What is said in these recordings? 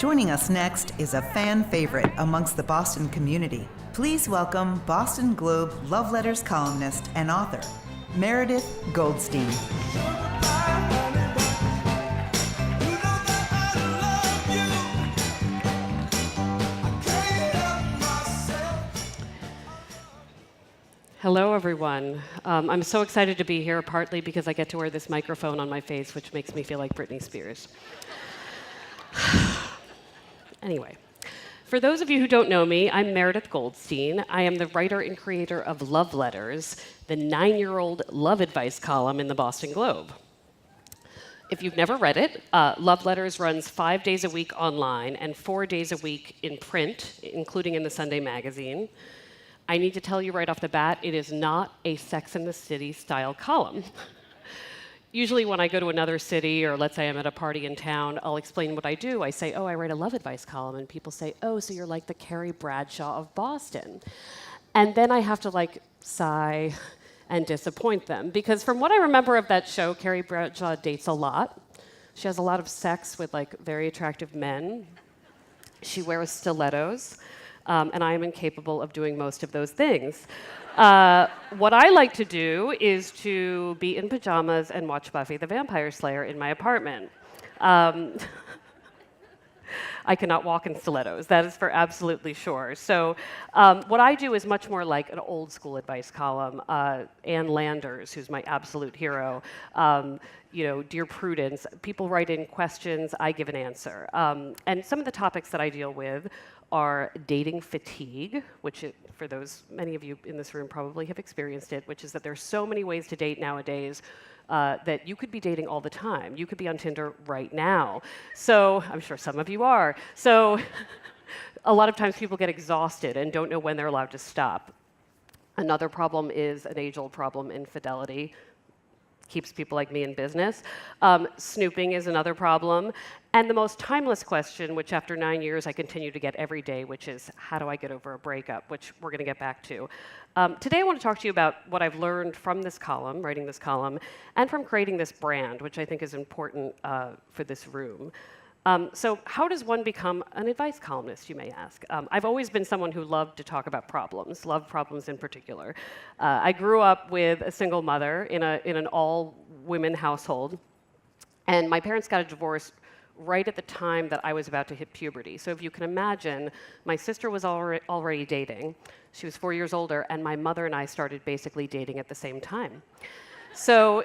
Joining us next is a fan favorite amongst the Boston community. Please welcome Boston Globe Love Letters columnist and author, Meredith Goldstein. Hello, everyone. I'm so excited to be here, partly because I get to wear this microphone on my face, which makes me feel like Britney Spears. Anyway, for those of you who don't know me, I'm Meredith Goldstein. I am the writer and creator of Love Letters, the 9-year-old love advice column in the Boston Globe. If you've never read it, Love Letters runs 5 days a week online and 4 days a week in print, including in the Sunday magazine. I need to tell you right off the bat, it is not a Sex and the City style column. Usually when I go to another city, or let's say I'm at a party in town, I'll explain what I do. I say, oh, I write a love advice column, and people say, oh, so you're like the Carrie Bradshaw of Boston. And then I have to sigh and disappoint them, because from what I remember of that show, Carrie Bradshaw dates a lot. She has a lot of sex with very attractive men. She wears stilettos. And I am incapable of doing most of those things. What I like to do is to be in pajamas and watch Buffy the Vampire Slayer in my apartment. I cannot walk in stilettos, that is for absolutely sure. So what I do is much more like an old school advice column. Ann Landers, who's my absolute hero, Dear Prudence, people write in questions, I give an answer. And some of the topics that I deal with are dating fatigue, which for many of you in this room probably have experienced it, which is that there's so many ways to date nowadays that you could be dating all the time. You could be on Tinder right now. So I'm sure some of you are. So a lot of times people get exhausted and don't know when they're allowed to stop. Another problem is an age-old problem, infidelity. Keeps people like me in business. Snooping is another problem. And the most timeless question, which after 9 years I continue to get every day, which is, how do I get over a breakup, which we're going to get back to. Today I want to talk to you about what I've learned from this column, writing this column, and from creating this brand, which I think is important for this room. So how does one become an advice columnist, you may ask? I've always been someone who loved to talk about problems, loved problems in particular. I grew up with a single mother in an all-women household, and my parents got a divorce right at the time that I was about to hit puberty. So if you can imagine, my sister was already dating. She was 4 years older, and my mother and I started basically dating at the same time. So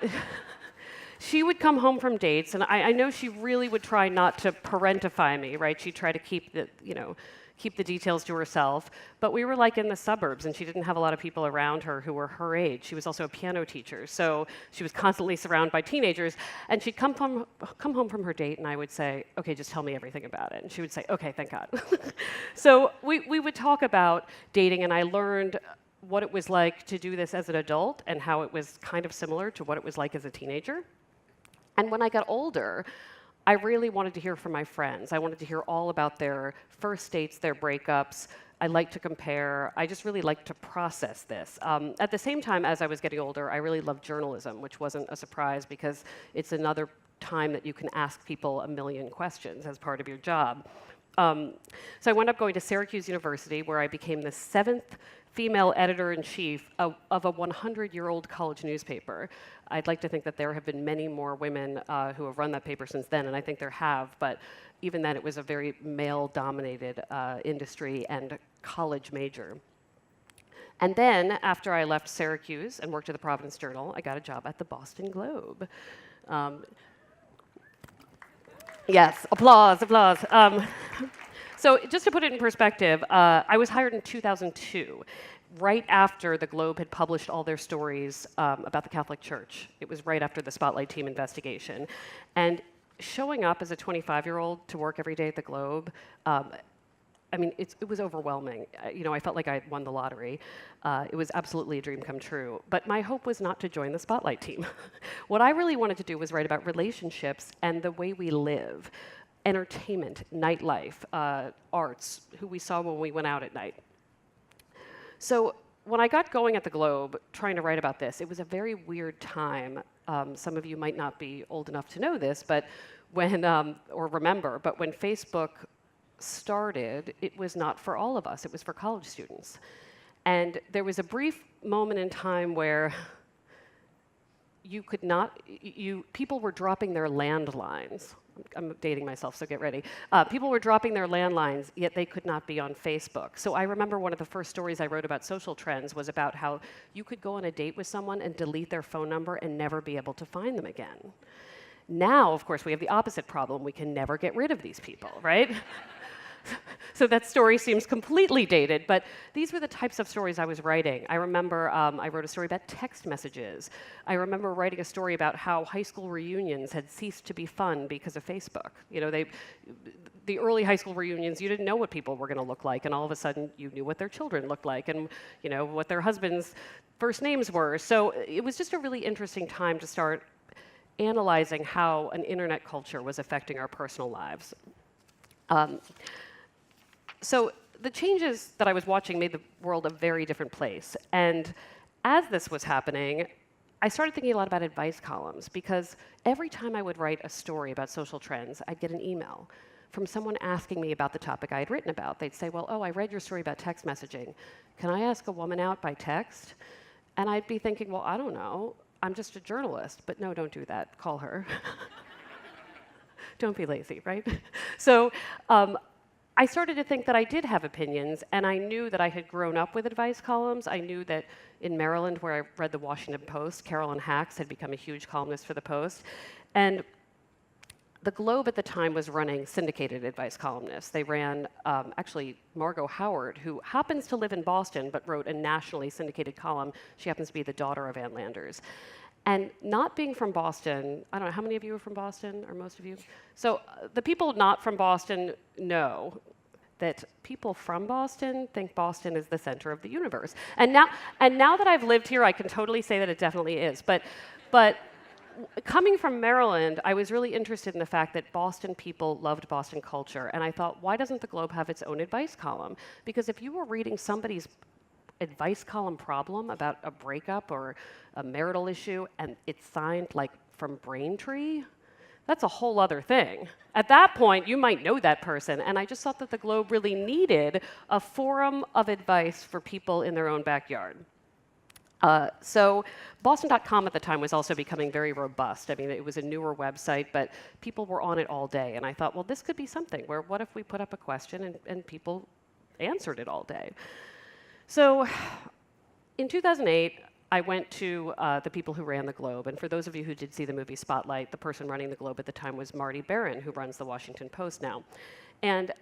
she would come home from dates, and I know she really would try not to parentify me, right? She'd try to keep the details to herself. But we were in the suburbs, and she didn't have a lot of people around her who were her age. She was also a piano teacher, so she was constantly surrounded by teenagers. And she'd come home from her date, and I would say, okay, just tell me everything about it. And she would say, okay, thank God. So we would talk about dating, and I learned what it was like to do this as an adult and how it was kind of similar to what it was like as a teenager. And when I got older, I really wanted to hear from my friends. I wanted to hear all about their first dates, their breakups. I like to compare. I just really like to process this. At the same time, as I was getting older, I really loved journalism, which wasn't a surprise because it's another time that you can ask people a million questions as part of your job. So I wound up going to Syracuse University, where I became the 7th female editor-in-chief of a 100-year-old college newspaper. I'd like to think that there have been many more women who have run that paper since then, and I think there have, but even then it was a very male-dominated industry and college major. And then, after I left Syracuse and worked at the Providence Journal, I got a job at the Boston Globe. Yes, applause, applause. So just to put it in perspective, I was hired in 2002, right after the Globe had published all their stories about the Catholic Church. It was right after the Spotlight Team investigation. And showing up as a 25-year-old to work every day at the Globe, it was overwhelming. I felt like I had won the lottery. It was absolutely a dream come true. But my hope was not to join the Spotlight Team. What I really wanted to do was write about relationships and the way we live. Entertainment, nightlife, arts, who we saw when we went out at night. So when I got going at the Globe, trying to write about this, it was a very weird time. Some of you might not be old enough to know this, but when, or remember, but when Facebook started, it was not for all of us. It was for college students. And there was a brief moment in time where you could not, people were dropping their landlines. I'm dating myself, so get ready. People were dropping their landlines, yet they could not be on Facebook. So I remember one of the first stories I wrote about social trends was about how you could go on a date with someone and delete their phone number and never be able to find them again. Now, of course, we have the opposite problem. We can never get rid of these people, right? So that story seems completely dated, but these were the types of stories I was writing. I remember I wrote a story about text messages. I remember writing a story about how high school reunions had ceased to be fun because of Facebook. You know, the early high school reunions, you didn't know what people were going to look like, and all of a sudden you knew what their children looked like and, you know, what their husbands' first names were. So it was just a really interesting time to start analyzing how an internet culture was affecting our personal lives. So the changes that I was watching made the world a very different place. And as this was happening, I started thinking a lot about advice columns, because every time I would write a story about social trends, I'd get an email from someone asking me about the topic I had written about. They'd say, well, oh, I read your story about text messaging. Can I ask a woman out by text? And I'd be thinking, well, I don't know. I'm just a journalist. But no, don't do that. Call her. Don't be lazy, right? So I started to think that I did have opinions, and I knew that I had grown up with advice columns. I knew that in Maryland, where I read the Washington Post, Carolyn Hacks had become a huge columnist for the Post. And the Globe at the time was running syndicated advice columnists. They ran, actually, Margot Howard, who happens to live in Boston, but wrote a nationally syndicated column. She happens to be the daughter of Ann Landers. And not being from Boston, I don't know, how many of you are from Boston, or most of you? So the people not from Boston know that people from Boston think Boston is the center of the universe. And now that I've lived here, I can totally say that it definitely is. But coming from Maryland, I was really interested in the fact that Boston people loved Boston culture. And I thought, why doesn't the Globe have its own advice column? Because if you were reading somebody's advice column problem about a breakup or a marital issue, and it's signed like from Braintree, that's a whole other thing. At that point, you might know that person, and I just thought that the Globe really needed a forum of advice for people in their own backyard. So Boston.com at the time was also becoming very robust. I mean, it was a newer website, but people were on it all day, and I thought, well, this could be something where what if we put up a question and people answered it all day? So in 2008, I went to the people who ran the Globe, and for those of you who did see the movie Spotlight, the person running the Globe at the time was Marty Barron, who runs the Washington Post now. And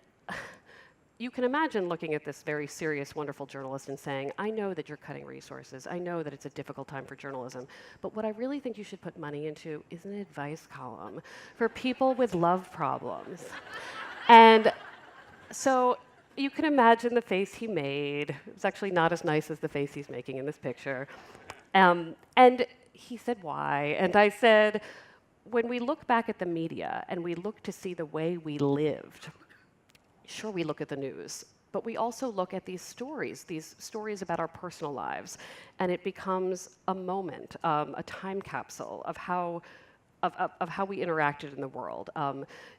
you can imagine looking at this very serious, wonderful journalist and saying, I know that you're cutting resources. I know that it's a difficult time for journalism, but what I really think you should put money into is an advice column for people with love problems. And so you can imagine the face he made. It was actually not as nice as the face he's making in this picture. And he said, why? And I said, when we look back at the media and we look to see the way we lived, sure, we look at the news, but we also look at these stories about our personal lives, and it becomes a moment, a time capsule of how we interacted in the world.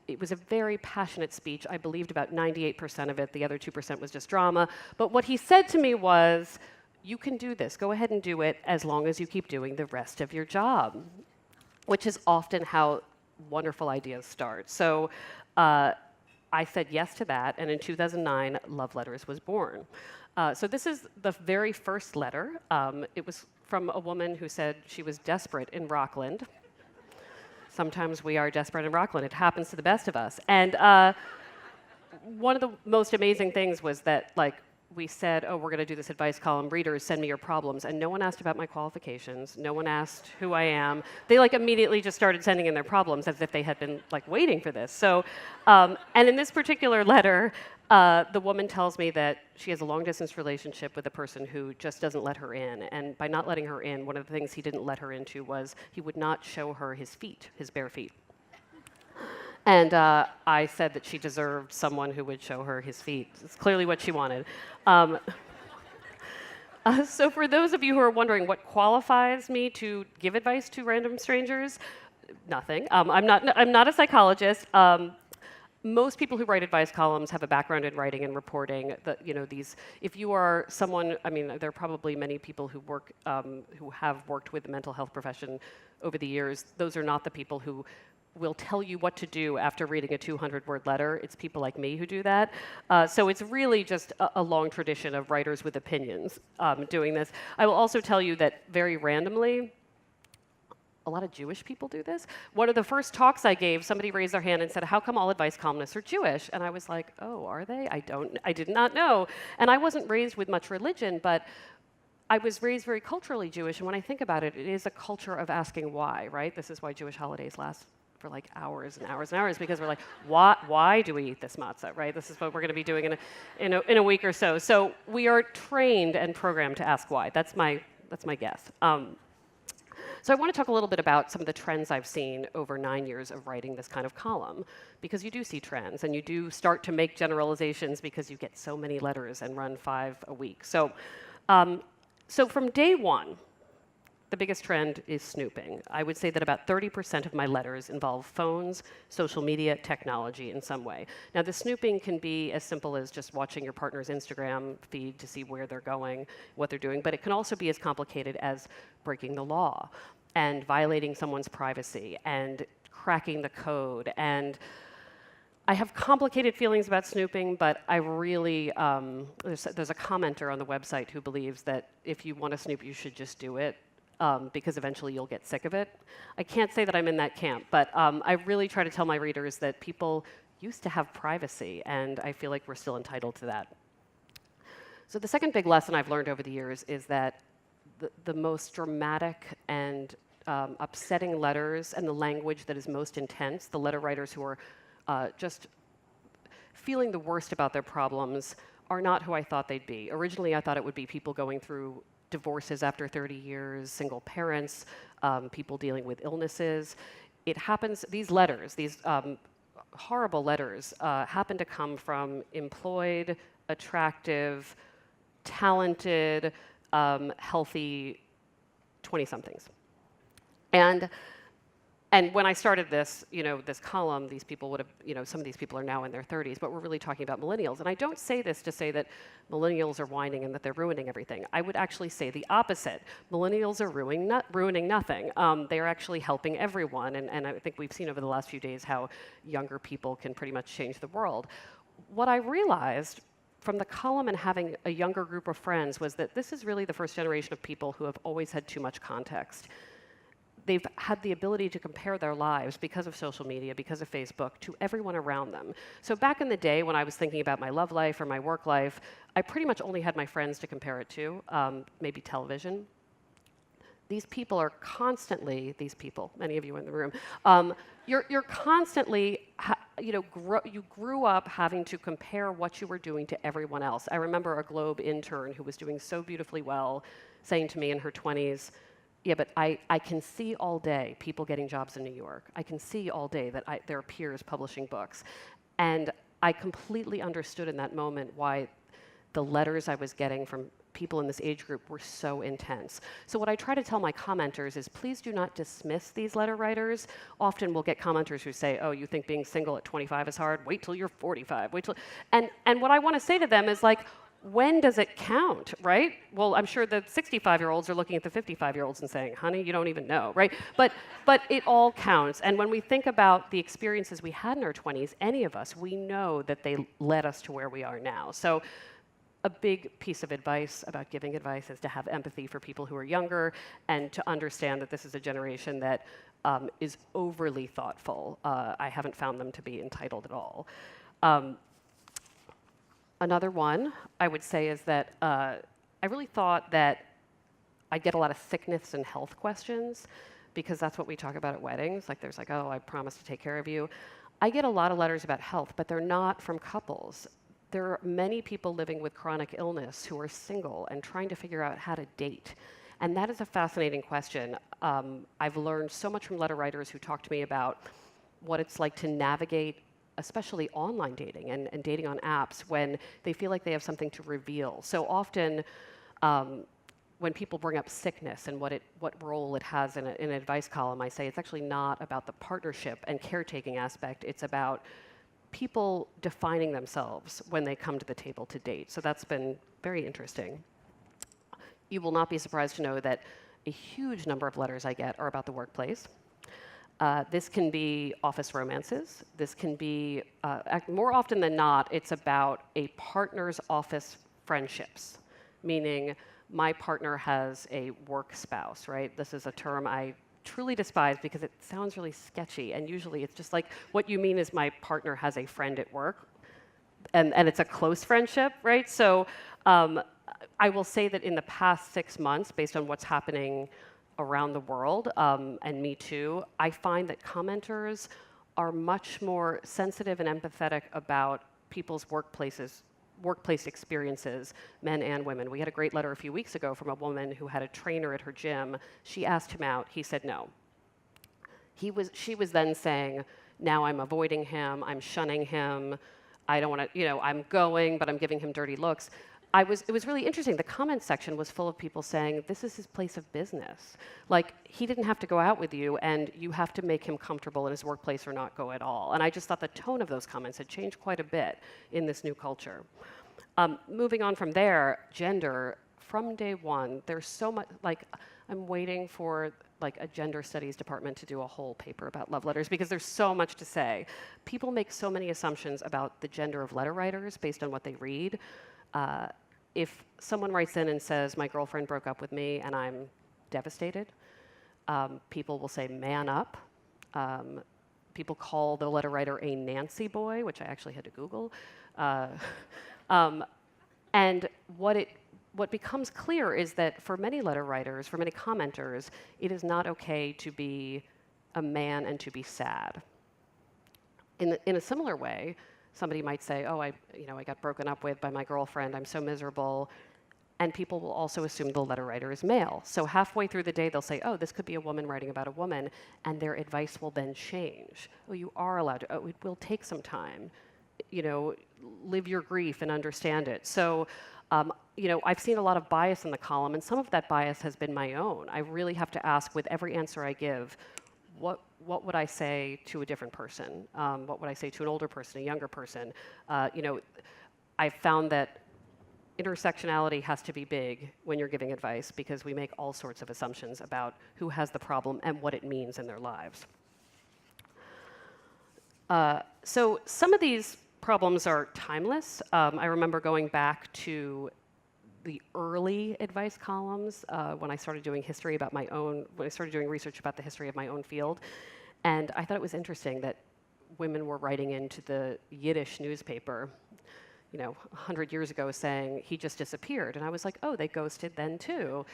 It was a very passionate speech. I believed about 98% of it. The other 2% was just drama. But what he said to me was, you can do this. Go ahead and do it as long as you keep doing the rest of your job, which is often how wonderful ideas start. So I said yes to that, and in 2009, Love Letters was born. So this is the very first letter. It was from a woman who said she was desperate in Rockland. Sometimes we are desperate in Rockland. It happens to the best of us. And one of the most amazing things was that, like, we said, oh, we're going to do this advice column. Readers, send me your problems. And no one asked about my qualifications. No one asked who I am. They, like, immediately just started sending in their problems as if they had been, like, waiting for this. So, and in this particular letter, the woman tells me that she has a long-distance relationship with a person who just doesn't let her in. And by not letting her in, one of the things he didn't let her into was he would not show her his feet, his bare feet. And I said that she deserved someone who would show her his feet. It's clearly what she wanted. So for those of you who are wondering what qualifies me to give advice to random strangers, nothing. I'm not a psychologist. most people who write advice columns have a background in writing and reporting. That, you know, these, if you are someone, I mean, there are probably many people who work, who have worked with the mental health profession over the years. Those are not the people who will tell you what to do after reading a 200-word letter. It's people like me who do that. So it's really just a long tradition of writers with opinions doing this. I will also tell you that very randomly, a lot of Jewish people do this. One of the first talks I gave, somebody raised their hand and said, "How come all advice columnists are Jewish?" And I was like, "Oh, are they? I did not know." And I wasn't raised with much religion, but I was raised very culturally Jewish. And when I think about it, it is a culture of asking why, right? This is why Jewish holidays last for like hours and hours and hours, because we're like, why do we eat this matzah, right? This is what we're going to be doing in a week or so. So we are trained and programmed to ask why. That's my guess. So I want to talk a little bit about some of the trends I've seen over 9 years of writing this kind of column, because you do see trends and you do start to make generalizations because you get so many letters and run 5 a week. So from day one, the biggest trend is snooping. I would say that about 30% of my letters involve phones, social media, technology in some way. Now, the snooping can be as simple as just watching your partner's Instagram feed to see where they're going, what they're doing, but it can also be as complicated as breaking the law and violating someone's privacy and cracking the code. And I have complicated feelings about snooping, but I really, there's a commenter on the website who believes that if you want to snoop, you should just do it. Because eventually you'll get sick of it. I can't say that I'm in that camp, but I really try to tell my readers that people used to have privacy, and I feel like we're still entitled to that. So the second big lesson I've learned over the years is that the most dramatic and upsetting letters and the language that is most intense, the letter writers who are just feeling the worst about their problems, are not who I thought they'd be. Originally, I thought it would be people going through divorces after 30 years, single parents, people dealing with illnesses. It happens, these letters, these horrible letters, happen to come from employed, attractive, talented, healthy 20-somethings. And when I started this, this column, these people would have, some of these people are now in their 30s, but we're really talking about millennials. And I don't say this to say that millennials are whining and that they're ruining everything. I would actually say the opposite. Millennials are ruining nothing. They are actually helping everyone. And I think we've seen over the last few days how younger people can pretty much change the world. What I realized from the column and having a younger group of friends was that this is really the first generation of people who have always had too much context. They've had the ability to compare their lives because of social media, because of Facebook, to everyone around them. So back in the day when I was thinking about my love life or my work life, I pretty much only had my friends to compare it to, maybe television. These people are constantly, many of you in the room, you're constantly, you grew up having to compare what you were doing to everyone else. I remember a Globe intern who was doing so beautifully well saying to me in her 20s, "Yeah, but I can see all day people getting jobs in New York. I can see all day that there are peers publishing books." And I completely understood in that moment why the letters I was getting from people in this age group were so intense. So what I try to tell my commenters is, please do not dismiss these letter writers. Often we'll get commenters who say, "Oh, you think being single at 25 is hard? Wait till you're 45. Wait till..." And what I want to say to them is like, when does it count, right? Well, I'm sure the 65-year-olds are looking at the 55-year-olds and saying, "Honey, you don't even know," right? But it all counts. And when we think about the experiences we had in our 20s, any of us, we know that they led us to where we are now. So a big piece of advice about giving advice is to have empathy for people who are younger and to understand that this is a generation that is overly thoughtful. I haven't found them to be entitled at all. Another one I would say is that I really thought that I'd get a lot of sickness and health questions because that's what we talk about at weddings. Like there's like, "Oh, I promise to take care of you." I get a lot of letters about health, but they're not from couples. There are many people living with chronic illness who are single and trying to figure out how to date. And that is a fascinating question. I've learned so much from letter writers who talk to me about what it's like to navigate especially online dating and dating on apps when they feel like they have something to reveal. So often when people bring up sickness and what role it has in an advice column, I say it's actually not about the partnership and caretaking aspect. It's about people defining themselves when they come to the table to date. So that's been very interesting. You will not be surprised to know that a huge number of letters I get are about the workplace. This can be office romances. This can be, more often than not, it's about a partner's office friendships, meaning my partner has a work spouse, right? This is a term I truly despise because it sounds really sketchy, and usually it's just like, what you mean is my partner has a friend at work, and it's a close friendship, right? So I will say that in the past 6 months, based on what's happening around the world, and me too, I find that commenters are much more sensitive and empathetic about people's workplace experiences, men and women. We had a great letter a few weeks ago from a woman who had a trainer at her gym. She asked him out. He said no. She was then saying, now I'm avoiding him, I'm shunning him, I don't want to, I'm going, but I'm giving him dirty looks. It was really interesting. The comment section was full of people saying, this is his place of business. Like, he didn't have to go out with you, and you have to make him comfortable in his workplace or not go at all. And I just thought the tone of those comments had changed quite a bit in this new culture. Moving on from there, gender, from day one, there's so much, like, I'm waiting for like a gender studies department to do a whole paper about love letters because there's so much to say. People make so many assumptions about the gender of letter writers based on what they read. If someone writes in and says, my girlfriend broke up with me and I'm devastated, people will say, man up. People call the letter writer a Nancy boy, which I actually had to Google. And what becomes clear is that for many letter writers, for many commenters, it is not okay to be a man and to be sad. In a similar way, somebody might say, oh, I got broken up with by my girlfriend, I'm so miserable. And people will also assume the letter writer is male. So halfway through the day, they'll say, oh, this could be a woman writing about a woman, and their advice will then change. Oh, you are allowed to, oh, it will take some time. Live your grief and understand it. So, I've seen a lot of bias in the column, and some of that bias has been my own. I really have to ask with every answer I give, what would I say to a different person? What would I say to an older person, a younger person? I've found that intersectionality has to be big when you're giving advice because we make all sorts of assumptions about who has the problem and what it means in their lives. So some of these problems are timeless. I remember going back to the early advice columns when I started doing when I started doing research about the history of my own field. And I thought it was interesting that women were writing into the Yiddish newspaper, 100 years ago saying, he just disappeared. And I was like, oh, they ghosted then too.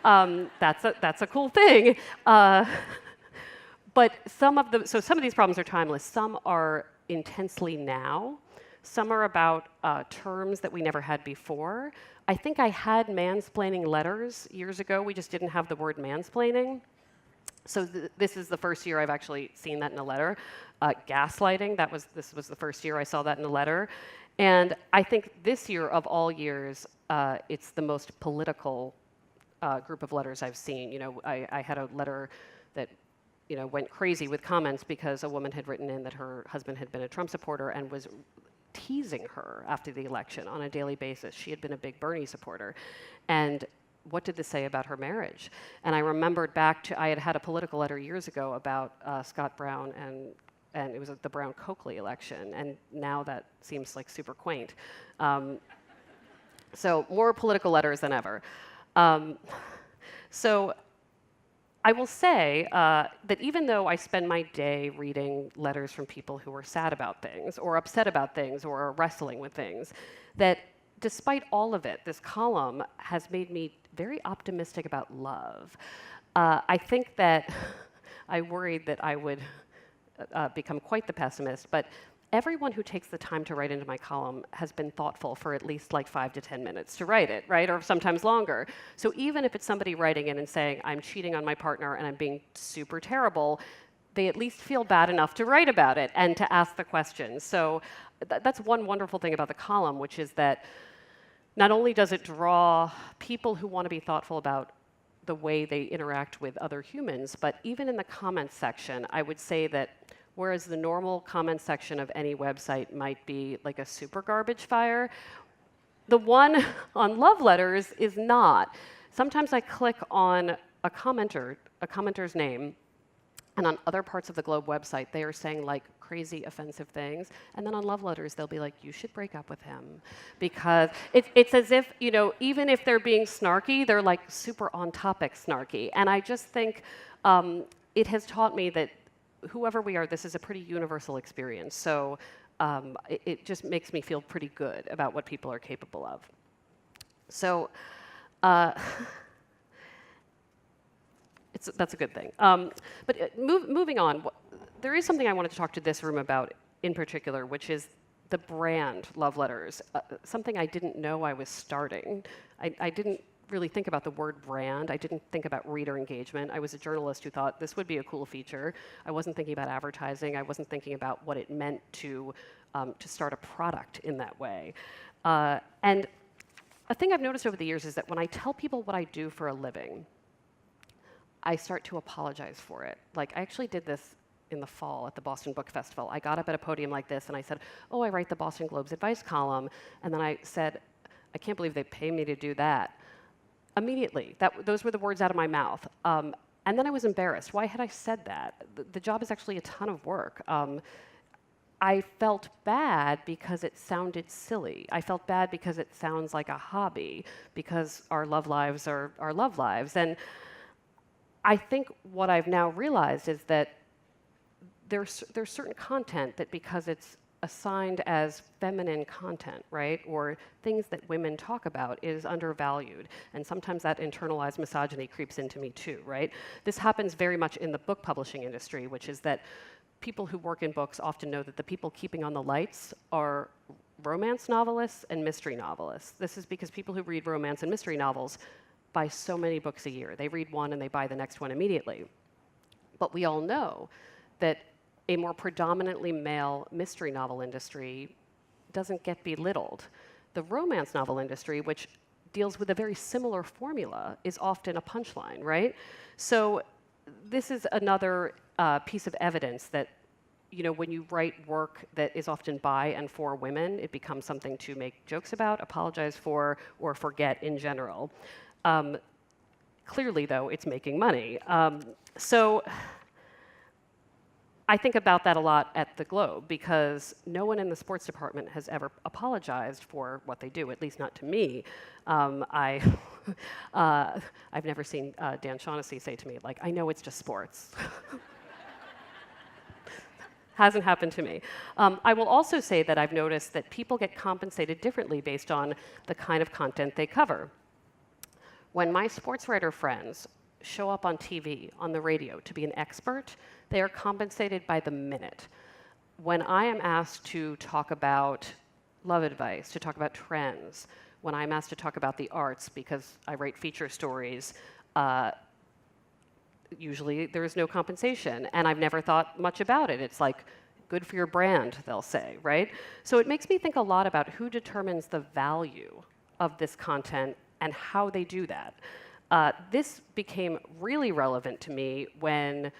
That's a cool thing. But some of these problems are timeless. Some are intensely now. Some are about terms that we never had before. I think I had mansplaining letters years ago. We just didn't have the word mansplaining. So this is the first year I've actually seen that in a letter. Gaslighting, this was the first year I saw that in a letter. And I think this year, of all years, it's the most political group of letters I've seen. I had a letter that went crazy with comments because a woman had written in that her husband had been a Trump supporter and was teasing her after the election on a daily basis. She had been a big Bernie supporter. And what did this say about her marriage? And I remembered back to, I had had a political letter years ago about Scott Brown and it was the Brown-Coakley election, and now that seems like super quaint. So more political letters than ever. So I will say that even though I spend my day reading letters from people who are sad about things, or upset about things, or are wrestling with things, that despite all of it, this column has made me very optimistic about love. I think that I worried that I would become quite the pessimist, but everyone who takes the time to write into my column has been thoughtful for at least like 5 to 10 minutes to write it, right? Or sometimes longer. So even if it's somebody writing in and saying, I'm cheating on my partner and I'm being super terrible, they at least feel bad enough to write about it and to ask the questions. So that's one wonderful thing about the column, which is that not only does it draw people who want to be thoughtful about the way they interact with other humans, but even in the comments section, I would say that whereas the normal comment section of any website might be like a super garbage fire. The one on love letters is not. Sometimes I click on a commenter's name, and on other parts of the Globe website, they are saying like crazy offensive things. And then on love letters, they'll be like, you should break up with him. Because it's as if, you know, even if they're being snarky, they're like super on topic snarky. And I just think it has taught me that whoever we are, this is a pretty universal experience. So it just makes me feel pretty good about what people are capable of. So that's a good thing. But moving on, there is something I wanted to talk to this room about in particular, which is the brand Love Letters, something I didn't know I was starting. I didn't really think about the word brand. I didn't think about reader engagement. I was a journalist who thought this would be a cool feature. I wasn't thinking about advertising. I wasn't thinking about what it meant to start a product in that way. And a thing I've noticed over the years is that when I tell people what I do for a living, I start to apologize for it. Like, I actually did this in the fall at the Boston Book Festival. I got up at a podium like this and I said, oh, I write the Boston Globe's advice column. And then I said, I can't believe they pay me to do that. Immediately, those were the words out of my mouth. And then I was embarrassed. Why had I said that? The job is actually a ton of work. I felt bad because it sounded silly. I felt bad because it sounds like a hobby, because our love lives are our love lives. And I think what I've now realized is that there's certain content that, because it's assigned as feminine content, right, or things that women talk about, is undervalued. And sometimes that internalized misogyny creeps into me too, right? This happens very much in the book publishing industry, which is that people who work in books often know that the people keeping on the lights are romance novelists and mystery novelists. This is because people who read romance and mystery novels buy so many books a year. They read one and they buy the next one immediately. But we all know that a more predominantly male mystery novel industry doesn't get belittled. The romance novel industry, which deals with a very similar formula, is often a punchline, right? So this is another piece of evidence that, you know, when you write work that is often by and for women, it becomes something to make jokes about, apologize for, or forget in general. Clearly, though, it's making money. So I think about that a lot at the Globe, because no one in the sports department has ever apologized for what they do, at least not to me. I've never seen Dan Shaughnessy say to me, like, I know it's just sports. Hasn't happened to me. I will also say that I've noticed that people get compensated differently based on the kind of content they cover. When my sports writer friends show up on TV, on the radio, to be an expert, they are compensated by the minute. When I am asked to talk about love advice, to talk about trends, when I'm asked to talk about the arts because I write feature stories, usually there is no compensation, and I've never thought much about it. It's like, good for your brand, they'll say, right? So it makes me think a lot about who determines the value of this content and how they do that. This became really relevant to me when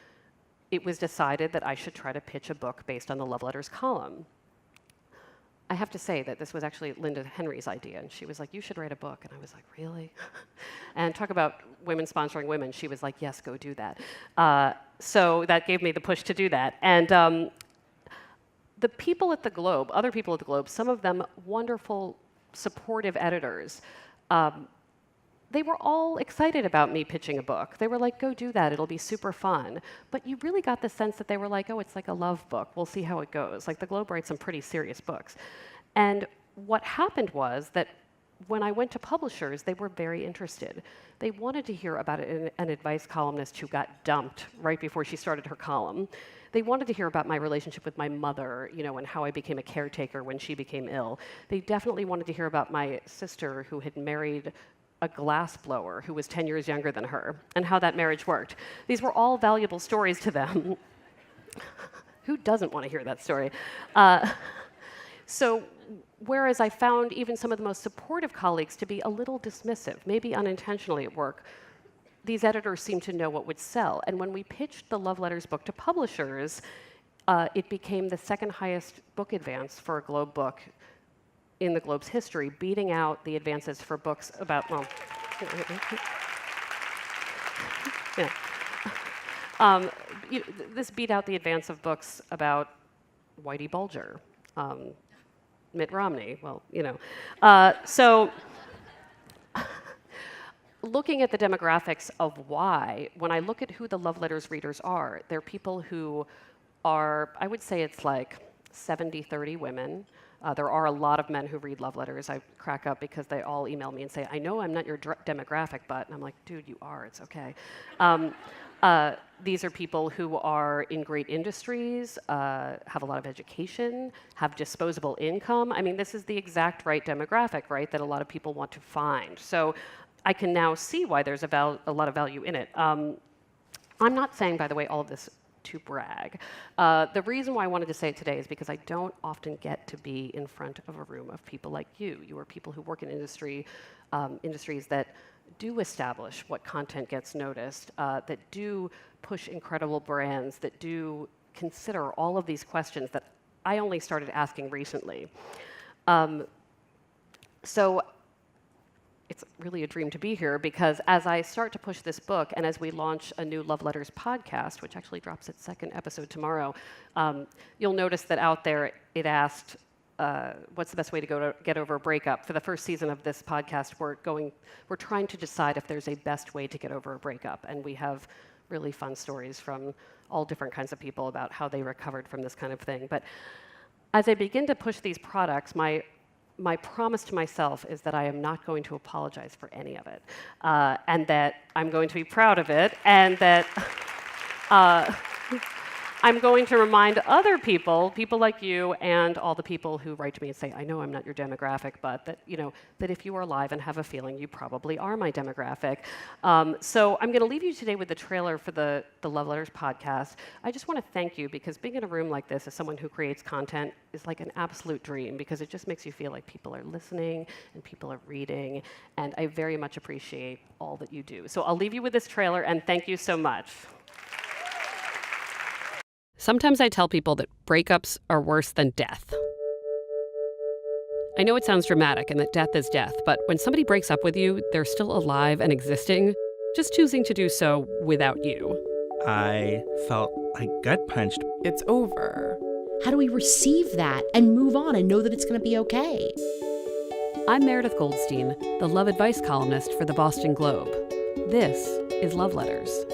it was decided that I should try to pitch a book based on the Love Letters column. I have to say that this was actually Linda Henry's idea, and she was like, you should write a book. And I was like, really? And talk about women sponsoring women. She was like, yes, go do that. So that gave me the push to do that. And the people at the Globe, other people at the Globe, some of them wonderful, supportive editors, they were all excited about me pitching a book. They were like, go do that, it'll be super fun. But you really got the sense that they were like, oh, it's like a love book, we'll see how it goes. Like, the Globe writes some pretty serious books. And what happened was that when I went to publishers, they were very interested. They wanted to hear about an advice columnist who got dumped right before she started her column. They wanted to hear about my relationship with my mother, you know, and how I became a caretaker when she became ill. They definitely wanted to hear about my sister who had married a glassblower who was 10 years younger than her, and how that marriage worked. These were all valuable stories to them. Who doesn't want to hear that story? So whereas I found even some of the most supportive colleagues to be a little dismissive, maybe unintentionally at work, these editors seemed to know what would sell. And when we pitched the Love Letters book to publishers, it became the second highest book advance for a Globe book in the Globe's history, beating out the advances for books about, well, yeah. This beat out the advance of books about Whitey Bulger, Mitt Romney, well, So looking at the demographics of why, when I look at who the Love Letters readers are, they're people who are, I would say it's like 70-30 women. There are a lot of men who read love letters. I crack up because they all email me and say, I know I'm not your demographic, but, and I'm like, dude, you are, it's okay. These are people who are in great industries, have a lot of education, have disposable income. I mean, this is the exact right demographic, right, that a lot of people want to find. So I can now see why there's a lot of value in it. I'm not saying, by the way, all of this to brag. The reason why I wanted to say it today is because I don't often get to be in front of a room of people like you. You are people who work in industries that do establish what content gets noticed, that do push incredible brands, that do consider all of these questions that I only started asking recently. So it's really a dream to be here, because as I start to push this book and as we launch a new Love Letters podcast, which actually drops its second episode tomorrow, you'll notice that out there it asked, what's the best way to get over a breakup? For the first season of this podcast, we're trying to decide if there's a best way to get over a breakup. And we have really fun stories from all different kinds of people about how they recovered from this kind of thing. But as I begin to push these products, my promise to myself is that I am not going to apologize for any of it, and that I'm going to be proud of it, and that I'm going to remind other people like you and all the people who write to me and say, I know I'm not your demographic, but that, that if you are alive and have a feeling, you probably are my demographic. So I'm going to leave you today with the trailer for the Love Letters podcast. I just want to thank you, because being in a room like this as someone who creates content is like an absolute dream, because it just makes you feel like people are listening and people are reading, and I very much appreciate all that you do. So I'll leave you with this trailer, and thank you so much. Sometimes I tell people that breakups are worse than death. I know it sounds dramatic and that death is death, but when somebody breaks up with you, they're still alive and existing, just choosing to do so without you. I felt like gut punched. It's over. How do we receive that and move on and know that it's going to be okay? I'm Meredith Goldstein, the love advice columnist for the Boston Globe. This is Love Letters.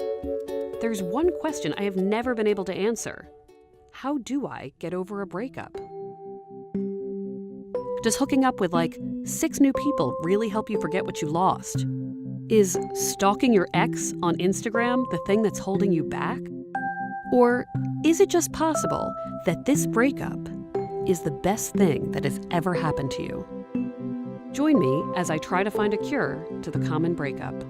There's one question I have never been able to answer. How do I get over a breakup? Does hooking up with 6 new people really help you forget what you lost? Is stalking your ex on Instagram the thing that's holding you back? Or is it just possible that this breakup is the best thing that has ever happened to you? Join me as I try to find a cure to the common breakup.